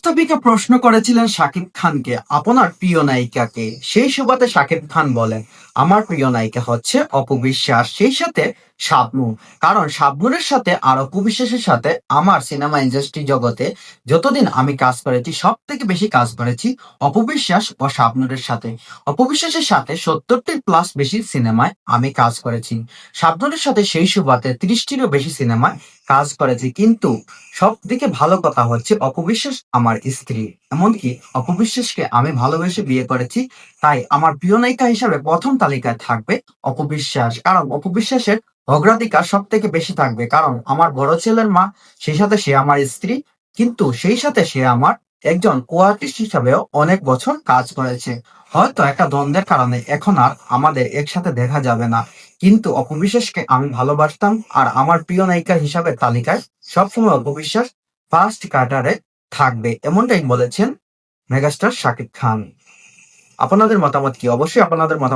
উপস্থাপিকা প্রশ্ন করেছিলেন শাকিব খানকে আপনার প্রিয় নায়িকাকে। সেই সুবাদে শাকিব খান বলেন আমার প্রিয় নায়িকা হচ্ছে অপু বিশ্বাস, সেই সাথে শাবনূর। কারণ শাবনূরের সাথে আর অপু বিশ্বাসের সাথে আমার সিনেমা ইন্ডাস্ট্রি জগতে যতদিন আমি কাজ করেছি সব থেকে বেশি কাজ করেছি অপু বিশ্বাস ও শাবনূরের সাথে। অপু বিশ্বাসের সাথে 70টির প্লাস বেশি সিনেমায় আমি কাজ করেছি। শাবনূরের সাথে সেই সুবাদে 30টিরও বেশি সিনেমায় কাজ করেছি। কিন্তু সব থেকে ভালো কথা হচ্ছে অপবিশ্বাস আমার স্ত্রী। এমনকি অপবিশ্বাসকে আমি ভালোবেসে বিয়ে করেছি। তাই আমার প্রিয় নায়িকা হিসাবে প্রথম তালিকায় থাকবে অপবিশ্বাস। কারণ অপবিশ্বাসের অগ্রাধিকার সব থেকে বেশি থাকবে। কারণ আমার বড় ছেলের মা, সেই সাথে সে আমার স্ত্রী। কিন্তু সেই সাথে সে আমার একজন কো আর্টিস্ট হিসাবেও অনেক বছর কাজ করেছে। হয়তো একটা দ্বন্দ্বের কারণে এখন আর আমাদের একসাথে দেখা যাবে না। কিন্তু অপবিশ্বাসকে আমি ভালোবাসতাম। আর আমার প্রিয় নায়িকা হিসাবে তালিকায় সবসময় অপবিশ্বাস ফার্স্ট কাটারে থাকবে, এমনটাই বলেছেন মেগাস্টার শাকিব খান। আপনাদের মতামত কি? অবশ্যই আপনাদের মতামত